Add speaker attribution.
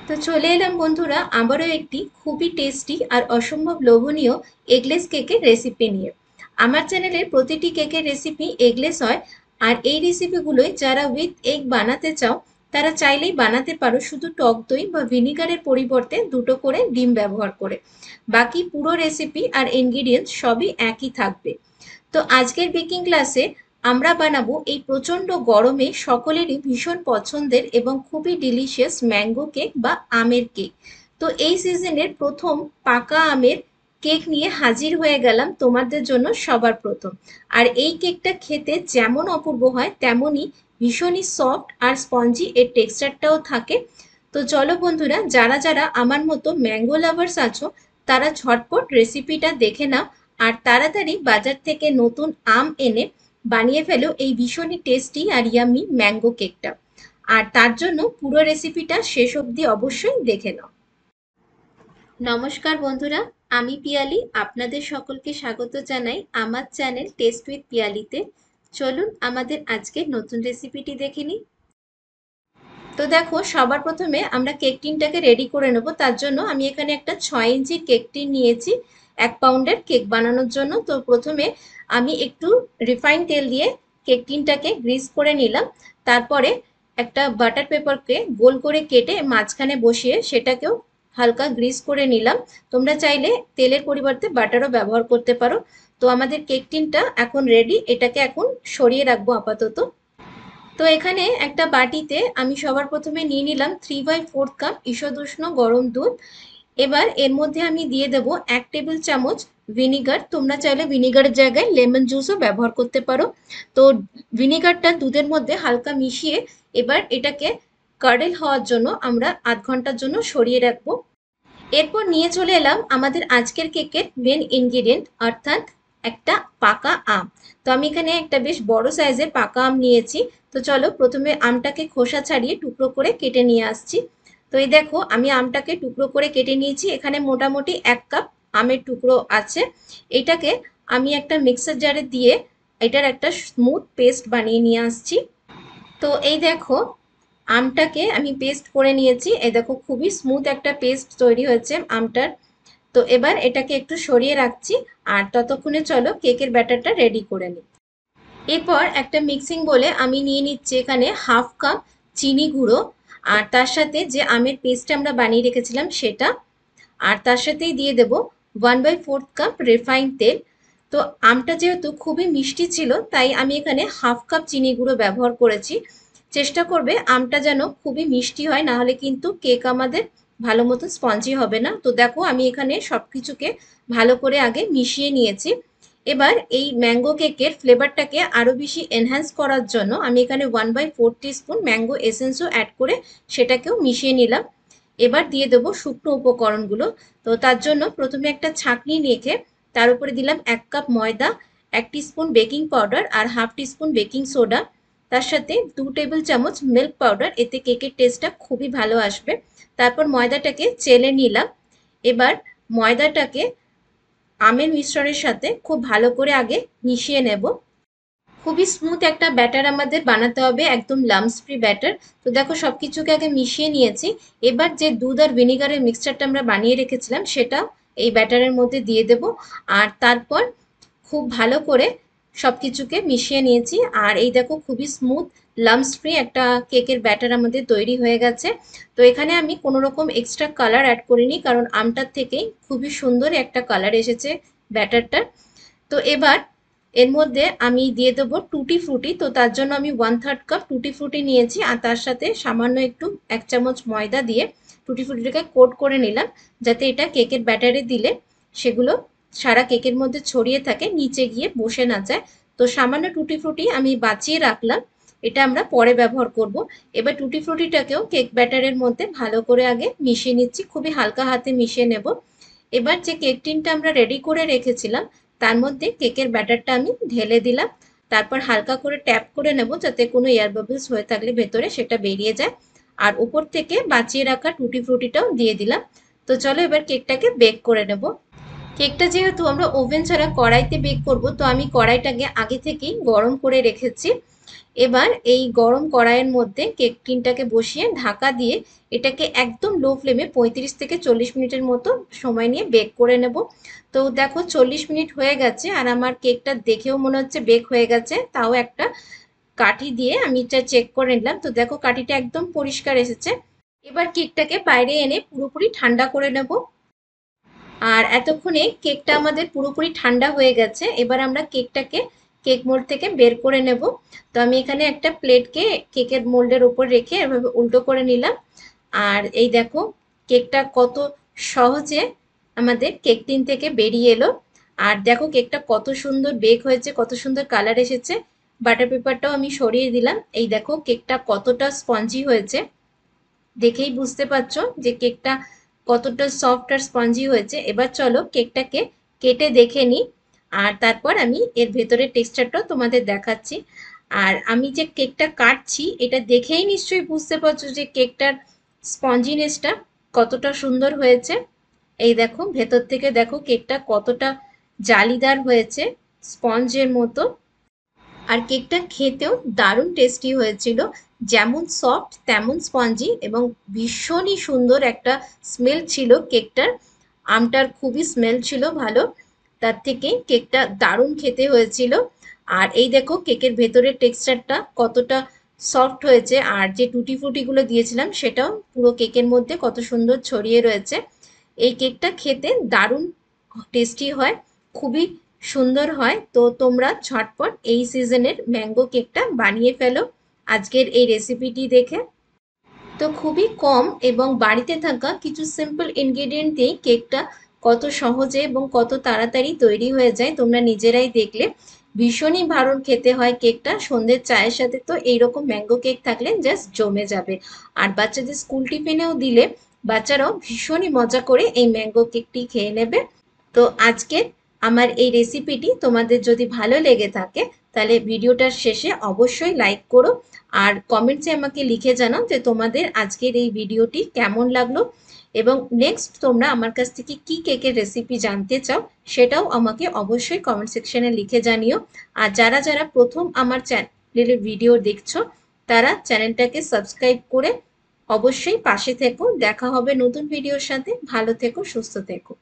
Speaker 1: তো চলে এলাম বন্ধুরা আবারও একটি খুবই টেস্টি আর অসম্ভব লোভনীয় এগলেস কেকের রেসিপি নিয়ে। আমার চ্যানেলের প্রতিটি কেকের রেসিপি এগলেস হয়। আর এই রেসিপিগুলোই যারা উইথ এগ বানাতে চাও তারা চাইলেই বানাতে পারো শুধু টক দই বা ভিনিগারের পরিবর্তে দুটো করে ডিম ব্যবহার করে। বাকি পুরো রেসিপি আর ইনগ্রিডিয়েন্টস সবই একই থাকবে। তো আজকের বেকিং ক্লাসে আমরা বানাবো এই প্রচণ্ড গরমে সকলেরই ভীষণ পছন্দের এবং খুবই ডিলিশিয়াস ম্যাঙ্গো কেক বা আমের কেক। তো এই সিজনের প্রথম পাকা আমের কেক নিয়ে হাজির হয়ে গেলাম তোমাদের জন্য সবার প্রথম। আর এই কেকটা খেতে যেমন অপূর্ব হয় তেমনই ভীষণই সফট আর স্পঞ্জি এর টেক্সচারটাও থাকে। তো চলো বন্ধুরা, যারা যারা আমার মতো ম্যাঙ্গো লাভার্স আছো তারা ঝটপট রেসিপিটা দেখে নাও আর তাড়াতাড়ি বাজার থেকে নতুন আম এনে বানিয়ে ফেলো এই ভীষণই টেস্টি আর ইয়ামি ম্যাঙ্গো কেকটা। আর তার জন্য পুরো রেসিপিটা শেষ অবধি অবশ্যই দেখে নাও। নমস্কার বন্ধুরা, আমি পিয়ালি, আপনাদের সকলকে স্বাগত জানাই আমার চ্যানেল টেস্ট উইথ পিয়ালিতে। চলুন আমাদের আজকের নতুন রেসিপিটি দেখে নিই। তো দেখো, সবার প্রথমে আমরা কেক টিনটাকে রেডি করে নেব। তার জন্য আমি এখানে একটা 6 ইঞ্চির কেক টিন নিয়েছি 1 পাউন্ডের কেক বানানোর জন্য। তো প্রথমে আমি একটু রিফাইন তেল দিয়ে কেক টিনটাকে গ্রিস করে নিলাম। তারপরে একটা বাটার পেপারকে গোল করে কেটে মাঝখানে বসিয়ে সেটাকেও হালকা গ্রিস করে নিলাম। তোমরা চাইলে তেলের পরিবর্তে বাটারও ব্যবহার করতে পারো। তো আমাদের কেক টিনটা এখন রেডি, এটাকে এখন সরিয়ে রাখবো আপাতত। তো এখানে একটা বাটিতে আমি সবার প্রথমে নিয়ে নিলাম 3/4 কাপ ঈষদুষ্ণ গরম দুধ। এবার এর মধ্যে আমি দিয়ে দেব 1 টেবিল চামচ ভিনিগার। তোমরা চাইলে ভিনিগারের জায়গায় লেমন জুসও ব্যবহার করতে পারো। তো ভিনিগারটা দুধের মধ্যে হালকা মিশিয়ে এবার এটাকে কার্ডেল হওয়ার জন্য আমরা আধ ঘন্টার জন্য সরিয়ে রাখবো। এরপর নিয়ে চলে এলাম আমাদের আজকের কেকের মেন ইনগ্রিডিয়েন্ট, অর্থাৎ একটা পাকা আম। তো আমি এখানে একটা বেশ বড় সাইজের পাকা আম নিয়েছি। তো চলো প্রথমে আমটাকে খোসা ছাড়িয়ে টুকরো করে কেটে নিয়ে আসছি। তো এই দেখো, আমি আমটাকে টুকরো করে কেটে নিয়েছি। এখানে মোটামুটি 1 কাপ আমের টুকরো আছে। এটাকে আমি একটা মিক্সার জারে দিয়ে এটার একটা স্মুথ পেস্ট বানিয়ে নিয়ে আসছি। তো এই দেখো, আমটাকে আমি পেস্ট করে নিয়েছি। এই দেখো, খুবই স্মুথ একটা পেস্ট তৈরি হয়েছে আমটার। তো এবার এটাকে একটু সরিয়ে রাখছি। আর ততক্ষণে চলো কেকের ব্যাটারটা রেডি করে নিই। এরপর একটা মিক্সিং বলে আমি নিয়ে নিচ্ছি এখানে 1/2 কাপ চিনি গুঁড়ো, আর তার সাথে যে আমের পেস্ট আমরা বানিয়ে রেখেছিলাম সেটা, আর তার সাথেই দিয়ে দেব 1/4 কাপ রিফাইন তেল। তো আমটা যেহেতু খুবই মিষ্টি ছিল তাই আমি এখানে 1/2 কাপ চিনি গুঁড়ো ব্যবহার করেছি। চেষ্টা করবে আমটা যেন খুবই মিষ্টি হয়, না হলে কিন্তু কেক আমাদের ভালো মতো স্পঞ্জি হবে না। তো দেখো, আমি এখানে সব কিছুকে ভালো করে আগে মিশিয়ে নিয়েছি। এবার এই ম্যাঙ্গো কেকের ফ্লেভারটাকে আরও বেশি এনহ্যান্স করার জন্য আমি এখানে 1/4 টিস্পুন ম্যাঙ্গো এসেন্সও অ্যাড করে সেটাকেও মিশিয়ে নিলাম। এবার দিয়ে দেবো শুকনো উপকরণগুলো। তো তার জন্য প্রথমে একটা ছাঁকনি রেখে তার উপরে দিলাম 1 কাপ ময়দা, 1 টিস্পুন বেকিং পাউডার আর 1/2 টিস্পুন বেকিং সোডা, তার সাথে 2 টেবিল চামচ মিল্ক পাউডার, এতে কেকের টেস্টটা খুবই ভালো আসবে। তারপর ময়দাটাকে চেলে নিলাম। এবার ময়দাটাকে আমের মিশ্রণের সাথে খুব ভালো করে আগে মিশিয়ে নেব। খুবই স্মুথ একটা ব্যাটার আমাদের বানাতে হবে, একদম লাম্পস ফ্রি ব্যাটার। তো দেখো, সবকিছুকে আগে মিশিয়ে নিয়েছি। এবার যে দুধ আর ভিনিগারের মিক্সচারটা আমরা বানিয়ে রেখেছিলাম সেটা এই ব্যাটারের মধ্যে দিয়ে দেব। আর তারপর খুব ভালো করে সবকিছুকে মিশিয়ে নিয়েছি। আর এই দেখো, খুবই স্মুথ লাম্পস ফ্রি একটা কেকের ব্যাটার আমাদের তৈরি হয়ে গেছে। তো এখানে আমি কোনো রকম এক্সট্রা কালার অ্যাড করিনি, কারণ আমটার থেকেই খুবই সুন্দর একটা কালার এসেছে ব্যাটারটার। তো এবার এর মধ্যে আমি দিয়ে দেবো টুটি ফ্রুটি। তো তার জন্য আমি 1/3 কাপ টুটি ফ্রুটি নিয়েছি আর তার সাথে সামান্য একটু 1 চামচ ময়দা দিয়ে টুটি ফ্রুটিটাকে কোট করে নিলাম, যাতে এটা কেকের ব্যাটারে দিলে সেগুলো সারা কেকের মধ্যে ছড়িয়ে থাকে, নিচে গিয়ে বসে না যায়। তো সামান্য টুটি ফ্রুটি আমি বাঁচিয়ে রাখলাম, এটা আমরা পরে ব্যবহার করব। এবার টুটি ফ্রুটিটাকেও কেক ব্যাটারের মধ্যে ভালো করে আগে মিশিয়ে নিচ্ছি, খুবই হালকা হাতে মিশিয়ে নেব। এবার যে কেক টিনটা আমরা রেডি করে রেখেছিলাম তার মধ্যে কেকের ব্যাটারটা আমি ঢেলে দিলাম। তারপর হালকা করে ট্যাপ করে নেব, যাতে কোনো এয়ার বাবলস হয়ে থাকলে ভেতরে সেটা বেরিয়ে যায়। আর উপর থেকে বাঁচিয়ে রাখা টুটি ফ্রুটিটাও দিয়ে দিলাম। তো চলো এবার কেকটাকে বেক করে নেব। কেকটা যেহেতু আমরা ওভেন ছাড়া কড়াইতে বেক করব, তো আমি কড়াইটাকে আগে থেকেই গরম করে রেখেছি। এবার এই গরম কড়াইয়ের মধ্যে কেক টিনটাকে বসিয়ে ঢাকা দিয়ে এটাকে একদম লো ফ্লেমে 35 থেকে 40 মিনিটের মতো সময় নিয়ে বেক করে নেব। তো দেখো 40 মিনিট হয়ে গেছে আর আমার কেকটা দেখেও মনে হচ্ছে বেক হয়ে গেছে। তাও একটা কাঠি দিয়ে আমি এটা চেক করে নিলাম। তো দেখো কাঠিটা একদম পরিষ্কার এসেছে। এবার কেকটাকে বাইরে এনে পুরোপুরি ঠান্ডা করে নেব। আর এতক্ষণে কেকটা আমাদের পুরোপুরি ঠান্ডা হয়ে গেছে। এবার আমরা কেকটাকে কেক মোল্ড থেকে বের করে নেব। তো আমি এখানে একটা প্লেটকে কেকের মোল্ডের ওপর রেখে এভাবে উল্টো করে নিলাম। আর এই দেখো কেকটা কত সহজে আমাদের কেক টিন থেকে বেরিয়ে এলো। আর দেখো কেকটা কত সুন্দর বেক হয়েছে, কত সুন্দর কালার এসেছে। বাটার পেপারটাও আমি সরিয়ে দিলাম। এই দেখো কেকটা কতটা স্পঞ্জি হয়েছে, দেখেই বুঝতে পারছো যে কেকটা কতটা সফট আর স্পঞ্জি হয়েছে। এবার চলো কেকটাকে কেটে দেখে নিই, আর তারপর আমি এর ভেতরের টেক্সচারটাও তোমাদের দেখাচ্ছি। আর আমি যে কেকটা কাটছি এটা দেখেই নিশ্চয়ই বুঝতে পারছো যে কেকটার স্পঞ্জিনেসটা কতটা সুন্দর হয়েছে। এই দেখো ভেতর থেকে দেখো কেকটা কতটা জালিদার হয়েছে, স্পঞ্জের মতো। আর কেকটা খেতেও দারুণ টেস্টি হয়েছিল, যেমন সফট তেমন স্পঞ্জি এবং ভীষণই সুন্দর একটা স্মেল ছিল কেকটার। আমটার খুবই স্মেল ছিল ভালো, তার থেকে কেকটা দারুণ খেতে হয়েছিল। আর এই দেখো কেকের ভেতরের টেক্সচারটা কতটা সফট হয়েছে, আর যে টুটি ফুটিগুলো দিয়েছিলাম সেটাও পুরো কেকের মধ্যে কত সুন্দর ছড়িয়ে রয়েছে। এই কেকটা খেতে দারুণ টেস্টি হয়, খুবই সুন্দর হয়। তো তোমরা ঝটপট এই সিজনের ম্যাঙ্গো কেকটা বানিয়ে ফেলো আজকের এই রেসিপিটি দেখে। তো খুবই কম এবং বাড়িতে থাকা কিছু সিম্পল ইনগ্রেডিয়েন্ট দিয়েই কেকটা কত সহজে এবং কত তাড়াতাড়ি তৈরি হয়ে যায় তোমরা নিজেরাই দেখলে। ভীষণই ভালো খেতে হয় কেকটা, সন্ধ্যের চায়ের সাথে তো এইরকম ম্যাঙ্গো কেক থাকলে জাস্ট জমে যাবে। আর বাচ্চাদের স্কুল টিফিনেও দিলে বাচ্চারাও ভীষণই মজা করে এই ম্যাঙ্গো কেকটি খেয়ে নেবে। তো আজকের আমার এই রেসিপিটি তোমাদের যদি ভালো লেগে থাকে তাহলে ভিডিওটার শেষে অবশ্যই লাইক করো, আর কমেন্টসে আমাকে লিখে জানাও যে তোমাদের আজকের এই ভিডিওটি কেমন লাগলো, এবং নেক্সট তোমরা আমার কাছ থেকে কি কেকের রেসিপি জানতে চাও সেটাও আমাকে অবশ্যই কমেন্ট সেকশনে লিখে জানিও। আর যারা যারা প্রথম আমার চ্যানেলের ভিডিও দেখছো তারা চ্যানেলটাকে সাবস্ক্রাইব করে অবশ্যই পাশে থেকো। দেখা হবে নতুন ভিডিওর সাথে। ভালো থেকো, সুস্থ থেকো।